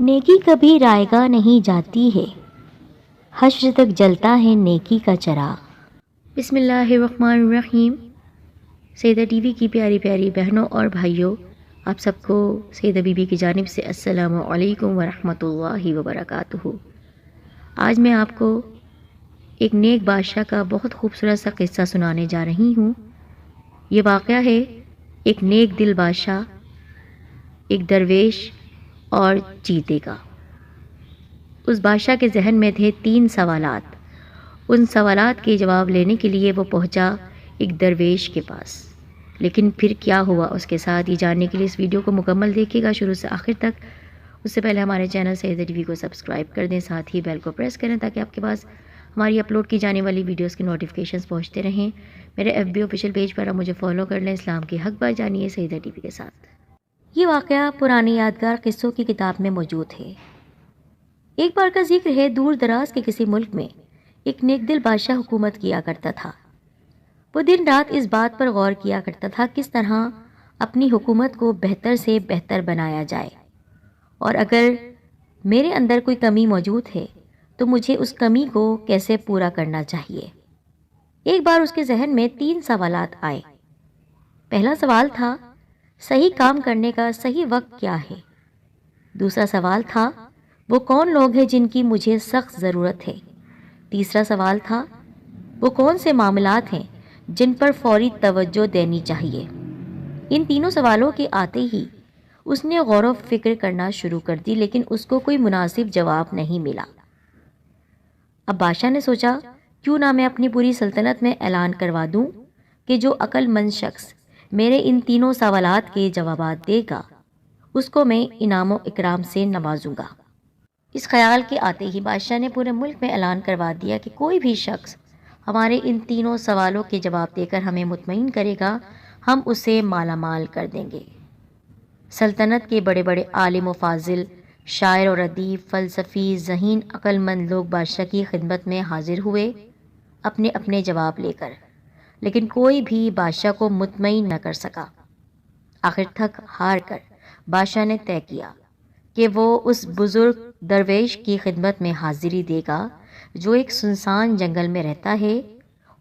نیکی کبھی رائیگاں نہیں جاتی ہے، حشر تک جلتا ہے نیکی کا چراغ۔ بسم اللہ الرحمن الرحیم۔ سیدہ ٹی وی کی پیاری پیاری بہنوں اور بھائیوں، آپ سب کو سیدہ بی بی کی جانب سے السلام علیکم ورحمۃ اللہ وبرکاتہ۔ آج میں آپ کو ایک نیک بادشاہ کا بہت خوبصورت سا قصہ سنانے جا رہی ہوں۔ یہ واقعہ ہے ایک نیک دل بادشاہ، ایک درویش اور چیتے کا۔ اس بادشاہ کے ذہن میں تھے 3 سوالات۔ ان سوالات کے جواب لینے کے لیے وہ پہنچا ایک درویش کے پاس۔ لیکن پھر کیا ہوا اس کے ساتھ، یہ جاننے کے لیے اس ویڈیو کو مکمل دیکھیے گا شروع سے آخر تک۔ اس سے پہلے ہمارے چینل سیدہ ٹی وی کو سبسکرائب کر دیں، ساتھ ہی بیل کو پریس کریں تاکہ آپ کے پاس ہماری اپلوڈ کی جانے والی ویڈیوز کی نوٹیفیکیشنز پہنچتے رہیں۔ میرے FB آفیشیل پیج پر آپ مجھے فالو کر لیں۔ اسلام کے حق بات جانیے سیدہ ٹی وی کے ساتھ۔ یہ واقعہ پرانی یادگار قصوں کی کتاب میں موجود ہے۔ ایک بار کا ذکر ہے، دور دراز کے کسی ملک میں ایک نیک دل بادشاہ حکومت کیا کرتا تھا۔ وہ دن رات اس بات پر غور کیا کرتا تھا کس طرح اپنی حکومت کو بہتر سے بہتر بنایا جائے، اور اگر میرے اندر کوئی کمی موجود ہے تو مجھے اس کمی کو کیسے پورا کرنا چاہیے۔ ایک بار اس کے ذہن میں 3 سوالات آئے۔ پہلا سوال تھا، صحیح کام کرنے کا صحیح وقت کیا ہے؟ دوسرا سوال تھا، وہ کون لوگ ہیں جن کی مجھے سخت ضرورت ہے؟ تیسرا سوال تھا، وہ کون سے معاملات ہیں جن پر فوری توجہ دینی چاہیے؟ ان تینوں سوالوں کے آتے ہی اس نے غور و فکر کرنا شروع کر دی، لیکن اس کو کوئی مناسب جواب نہیں ملا۔ اب بادشاہ نے سوچا، کیوں نہ میں اپنی پوری سلطنت میں اعلان کروا دوں کہ جو عقل مند شخص میرے ان تینوں سوالات کے جوابات دے گا اس کو میں انعام و اکرام سے نوازوں گا۔ اس خیال کے آتے ہی بادشاہ نے پورے ملک میں اعلان کروا دیا کہ کوئی بھی شخص ہمارے ان تینوں سوالوں کے جواب دے کر ہمیں مطمئن کرے گا، ہم اسے مالا مال کر دیں گے۔ سلطنت کے بڑے بڑے عالم و فاضل، شاعر اور ادیب، فلسفی، ذہین، عقل مند لوگ بادشاہ کی خدمت میں حاضر ہوئے اپنے اپنے جواب لے کر، لیکن کوئی بھی بادشاہ کو مطمئن نہ کر سکا۔ آخر تک ہار کر بادشاہ نے طے کیا کہ وہ اس بزرگ درویش کی خدمت میں حاضری دے گا جو ایک سنسان جنگل میں رہتا ہے،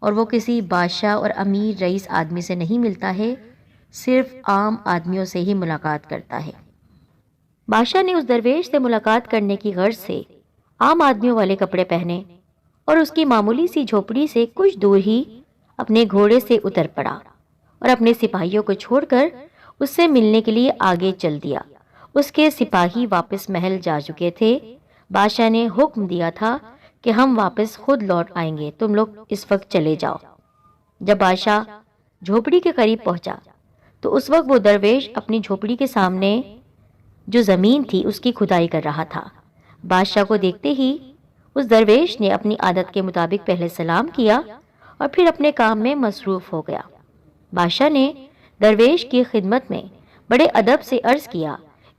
اور وہ کسی بادشاہ اور امیر رئیس آدمی سے نہیں ملتا ہے، صرف عام آدمیوں سے ہی ملاقات کرتا ہے۔ بادشاہ نے اس درویش سے ملاقات کرنے کی غرض سے عام آدمیوں والے کپڑے پہنے اور اس کی معمولی سی جھوپڑی سے کچھ دور ہی اپنے گھوڑے سے اتر پڑا اور اپنے سپاہیوں کو چھوڑ کر اس سے ملنے کے لیے آگے چل دیا۔ اس کے سپاہی واپس محل جا چکے تھے۔ بادشاہ نے حکم دیا تھا کہ ہم واپس خود لوٹ آئیں گے، تم لوگ اس وقت چلے جاؤ۔ جب بادشاہ جھوپڑی کے قریب پہنچا تو اس وقت وہ درویش اپنی جھوپڑی کے سامنے جو زمین تھی اس کی کھدائی کر رہا تھا۔ بادشاہ کو دیکھتے ہی اس درویش نے اپنی عادت کے مطابق پہلے سلام کیا اور پھر اپنے کام میں مصروف ہو گیا۔ بادشاہ نے درویش کی خدمت میں بڑے ادب سے عرض کیا،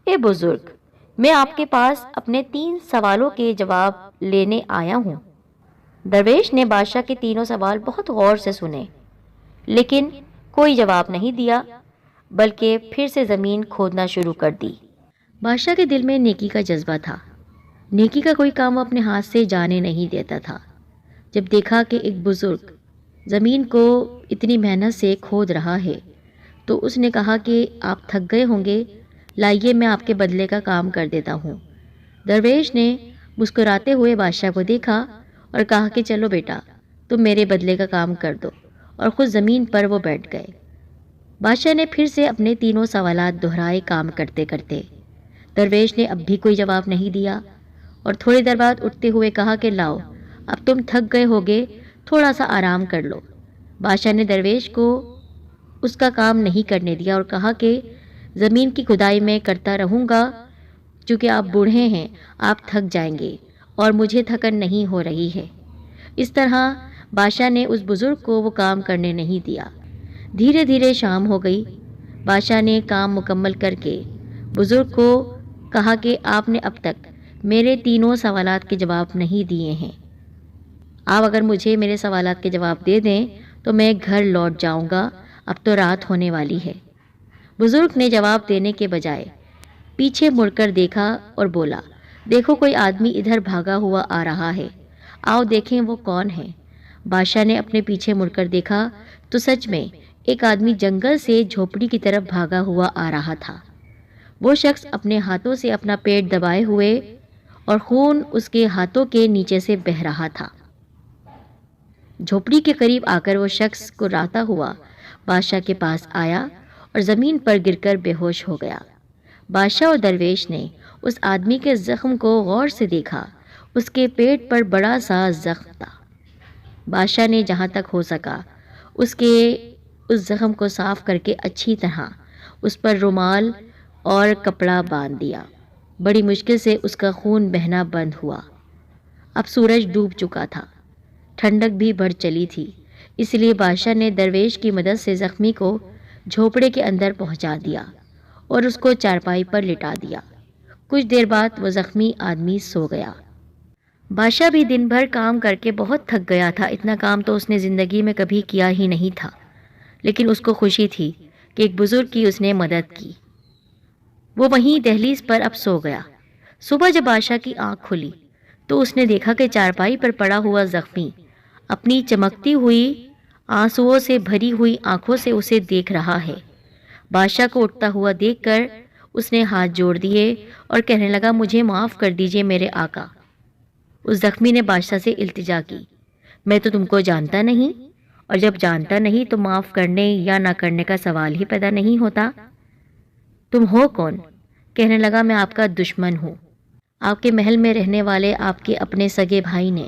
اے بزرگ، میں آپ کے پاس اپنے 3 سوالوں کے جواب لینے آیا ہوں۔ درویش نے بادشاہ کے تینوں سوال بہت غور سے سنے، لیکن کوئی جواب نہیں دیا، بلکہ پھر سے زمین کھودنا شروع کر دی۔ بادشاہ کے دل میں نیکی کا جذبہ تھا۔ نیکی کا کوئی کام وہ اپنے ہاتھ سے جانے نہیں دیتا تھا۔ جب دیکھا کہ ایک بزرگ زمین کو اتنی محنت سے کھود رہا ہے تو اس نے کہا کہ آپ تھک گئے ہوں گے، لائیے میں آپ کے بدلے کا کام کر دیتا ہوں۔ درویش نے مسکراتے ہوئے بادشاہ کو دیکھا اور کہا کہ چلو بیٹا، تم میرے بدلے کا کام کر دو، اور خود زمین پر وہ بیٹھ گئے۔ بادشاہ نے پھر سے اپنے تینوں سوالات دہرائے کام کرتے کرتے۔ درویش نے اب بھی کوئی جواب نہیں دیا اور تھوڑی دیر بعد اٹھتے ہوئے کہا کہ لاؤ، اب تم تھک گئے ہوگے، تھوڑا سا آرام کر لو۔ بادشاہ نے درویش کو اس کا کام نہیں کرنے دیا اور کہا کہ زمین کی کھدائی میں کرتا رہوں گا، چونکہ آپ بوڑھے ہیں، آپ تھک جائیں گے اور مجھے تھکن نہیں ہو رہی ہے۔ اس طرح بادشاہ نے اس بزرگ کو وہ کام کرنے نہیں دیا۔ دھیرے دھیرے شام ہو گئی۔ بادشاہ نے کام مکمل کر کے بزرگ کو کہا کہ آپ نے اب تک میرے تینوں سوالات کے جواب نہیں دیے ہیں، آپ اگر مجھے میرے سوالات کے جواب دے دیں تو میں گھر لوٹ جاؤں گا، اب تو رات ہونے والی ہے۔ بزرگ نے جواب دینے کے بجائے پیچھے مڑ کر دیکھا اور بولا، دیکھو کوئی آدمی ادھر بھاگا ہوا آ رہا ہے، آؤ دیکھیں وہ کون ہے۔ بادشاہ نے اپنے پیچھے مڑ کر دیکھا تو سچ میں ایک آدمی جنگل سے جھوپڑی کی طرف بھاگا ہوا آ رہا تھا۔ وہ شخص اپنے ہاتھوں سے اپنا پیٹ دبائے ہوئے اور خون اس کے ہاتھوں کے نیچے سے بہہ رہا تھا۔ جھوپڑی کے قریب آ کر وہ شخص کراتا ہوا بادشاہ کے پاس آیا اور زمین پر گر کر بے ہوش ہو گیا۔ بادشاہ اور درویش نے اس آدمی کے زخم کو غور سے دیکھا۔ اس کے پیٹ پر بڑا سا زخم تھا۔ بادشاہ نے جہاں تک ہو سکا اس زخم کو صاف کر کے اچھی طرح اس پر رومال اور کپڑا باندھ دیا۔ بڑی مشکل سے اس کا خون بہنا بند ہوا۔ اب سورج ڈوب چکا تھا، ٹھنڈک بھی بڑھ چلی تھی، اس لیے بادشاہ نے درویش کی مدد سے زخمی کو جھوپڑے کے اندر پہنچا دیا اور اس کو چارپائی پر لٹا دیا۔ کچھ دیر بعد وہ زخمی آدمی سو گیا۔ بادشاہ بھی دن بھر کام کر کے بہت تھک گیا تھا۔ اتنا کام تو اس نے زندگی میں کبھی کیا ہی نہیں تھا، لیکن اس کو خوشی تھی کہ ایک بزرگ کی اس نے مدد کی۔ وہ وہیں دہلیز پر اب سو گیا۔ صبح جب بادشاہ کی آنکھ کھلی تو اس نے دیکھا کہ چارپائی پر پڑا ہوا زخمی اپنی چمکتی ہوئی آنسوؤں سے بھری ہوئی آنکھوں سے اسے دیکھ رہا ہے۔ بادشاہ کو اٹھتا ہوا دیکھ کر اس نے ہاتھ جوڑ دیے اور کہنے لگا، مجھے معاف کر دیجئے میرے آقا۔ اس زخمی نے بادشاہ سے التجا کی، میں تو تم کو جانتا نہیں، اور جب جانتا نہیں تو معاف کرنے یا نہ کرنے کا سوال ہی پیدا نہیں ہوتا۔ تم ہو کون؟ کہنے لگا، میں آپ کا دشمن ہوں۔ آپ کے محل میں رہنے والے آپ کے اپنے سگے بھائی نے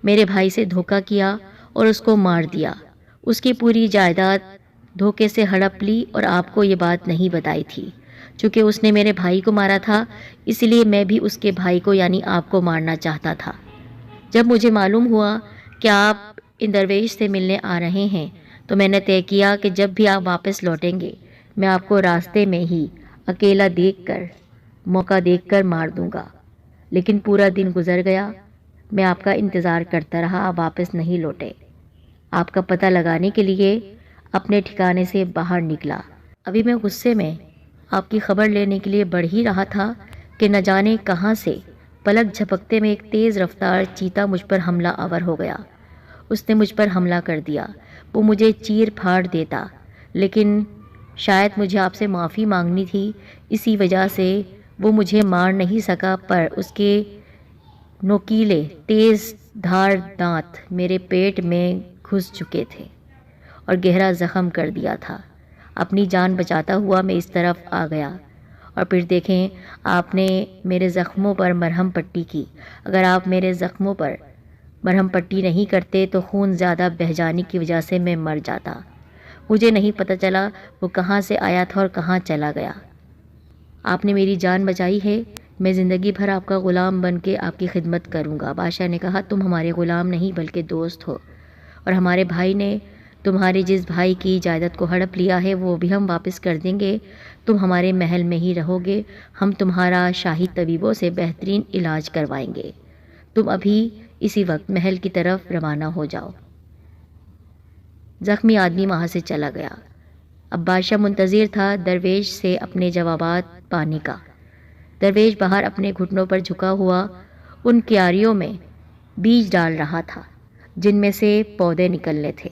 میرے بھائی سے دھوکہ کیا اور اس کو مار دیا۔ اس کی پوری جائیداد دھوکے سے ہڑپ لی اور آپ کو یہ بات نہیں بتائی تھی۔ چونکہ اس نے میرے بھائی کو مارا تھا، اس لیے میں بھی اس کے بھائی کو یعنی آپ کو مارنا چاہتا تھا۔ جب مجھے معلوم ہوا کہ آپ ان درویش سے ملنے آ رہے ہیں تو میں نے طے کیا کہ جب بھی آپ واپس لوٹیں گے میں آپ کو راستے میں ہی اکیلا موقع دیکھ کر مار دوں گا۔ لیکن پورا دن گزر گیا، میں آپ کا انتظار کرتا رہا، آپ واپس نہیں لوٹے۔ آپ کا پتہ لگانے کے لیے اپنے ٹھکانے سے باہر نکلا۔ ابھی میں غصے میں آپ کی خبر لینے کے لیے بڑھ ہی رہا تھا کہ نہ جانے کہاں سے پلک جھپکتے میں ایک تیز رفتار چیتا مجھ پر حملہ آور ہو گیا۔ اس نے مجھ پر حملہ کر دیا۔ وہ مجھے چیر پھاڑ دیتا، لیکن شاید مجھے آپ سے معافی مانگنی تھی، اسی وجہ سے وہ مجھے مار نہیں سکا، پر اس کے نوکیلے تیز دھار دانت میرے پیٹ میں گھس چکے تھے اور گہرا زخم کر دیا تھا۔ اپنی جان بچاتا ہوا میں اس طرف آ گیا اور پھر دیکھیں آپ نے میرے زخموں پر مرہم پٹی کی۔ اگر آپ میرے زخموں پر مرہم پٹی نہیں کرتے تو خون زیادہ بہہ جانے کی وجہ سے میں مر جاتا۔ مجھے نہیں پتہ چلا وہ کہاں سے آیا تھا اور کہاں چلا گیا۔ آپ نے میری جان بچائی ہے، میں زندگی بھر آپ کا غلام بن کے آپ کی خدمت کروں گا۔ بادشاہ نے کہا، تم ہمارے غلام نہیں بلکہ دوست ہو، اور ہمارے بھائی نے تمہارے جس بھائی کی جائیداد کو ہڑپ لیا ہے وہ بھی ہم واپس کر دیں گے۔ تم ہمارے محل میں ہی رہو گے، ہم تمہارا شاہی طبیبوں سے بہترین علاج کروائیں گے۔ تم ابھی اسی وقت محل کی طرف روانہ ہو جاؤ۔ زخمی آدمی وہاں سے چلا گیا۔ اب بادشاہ منتظر تھا درویش سے اپنے جوابات پانے کا۔ درویش باہر اپنے گھٹنوں پر جھکا ہوا ان کیاریوں میں بیج ڈال رہا تھا جن میں سے پودے نکلنے تھے۔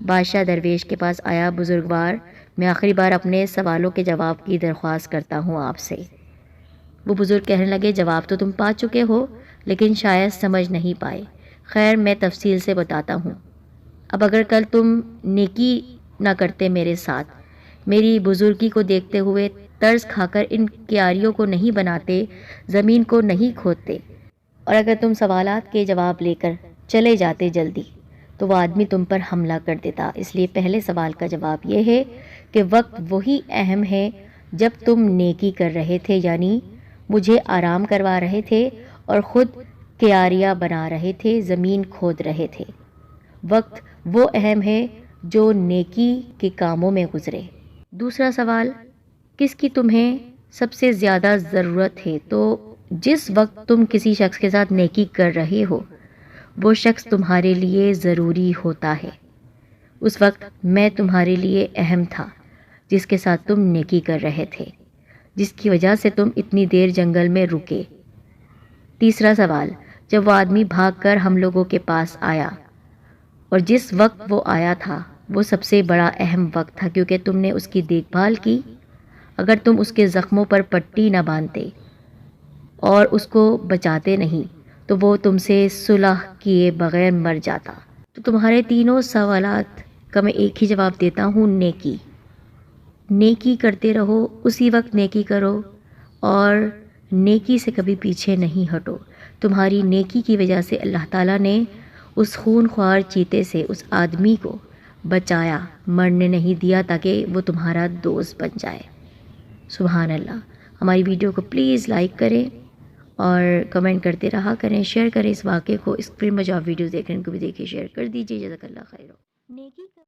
بادشاہ درویش کے پاس آیا، بزرگوار، میں آخری بار اپنے سوالوں کے جواب کی درخواست کرتا ہوں آپ سے۔ وہ بزرگ کہنے لگے، جواب تو تم پا چکے ہو لیکن شاید سمجھ نہیں پائے۔ خیر، میں تفصیل سے بتاتا ہوں۔ اب اگر کل تم نیکی نہ کرتے میرے ساتھ، میری بزرگی کو دیکھتے ہوئے ترس کھا کر ان کیاریوں کو نہیں بناتے، زمین کو نہیں کھودتے، اور اگر تم سوالات کے جواب لے کر چلے جاتے جلدی، تو وہ آدمی تم پر حملہ کر دیتا۔ اس لیے پہلے سوال کا جواب یہ ہے کہ وقت وہی اہم ہے جب تم نیکی کر رہے تھے، یعنی مجھے آرام کروا رہے تھے اور خود کیاریاں بنا رہے تھے، زمین کھود رہے تھے۔ وقت وہ اہم ہے جو نیکی کے کاموں میں گزرے۔ دوسرا سوال، کس کی تمہیں سب سے زیادہ ضرورت ہے؟ تو جس وقت تم کسی شخص کے ساتھ نیکی کر رہے ہو وہ شخص تمہارے لیے ضروری ہوتا ہے۔ اس وقت میں تمہارے لیے اہم تھا جس کے ساتھ تم نیکی کر رہے تھے۔ جس کی وجہ سے تم اتنی دیر جنگل میں رکے۔ تیسرا سوال، جب وہ آدمی بھاگ کر ہم لوگوں کے پاس آیا اور جس وقت وہ آیا تھا وہ سب سے بڑا اہم وقت تھا کیونکہ تم نے اس کی دیکھ بھال کی۔ اگر تم اس کے زخموں پر پٹی نہ باندھتے اور اس کو بچاتے نہیں تو وہ تم سے صلح کیے بغیر مر جاتا۔ تو تمہارے تینوں سوالات کا میں ایک ہی جواب دیتا ہوں، نیکی۔ نیکی کرتے رہو، اسی وقت نیکی کرو اور نیکی سے کبھی پیچھے نہیں ہٹو۔ تمہاری نیکی کی وجہ سے اللہ تعالیٰ نے اس خون خوار چیتے سے اس آدمی کو بچایا، مرنے نہیں دیا تاکہ وہ تمہارا دوست بن جائے۔ سبحان اللہ۔ ہماری ویڈیو کو پلیز لائک کریں اور کمنٹ کرتے رہا کریں، شیئر کریں اس واقعے کو۔ اسکرین پر جو آپ ویڈیوز دیکھ رہے ہیں ان کو بھی دیکھیں، شیئر کر دیجیے۔ جزاک اللہ خیر۔ نیکی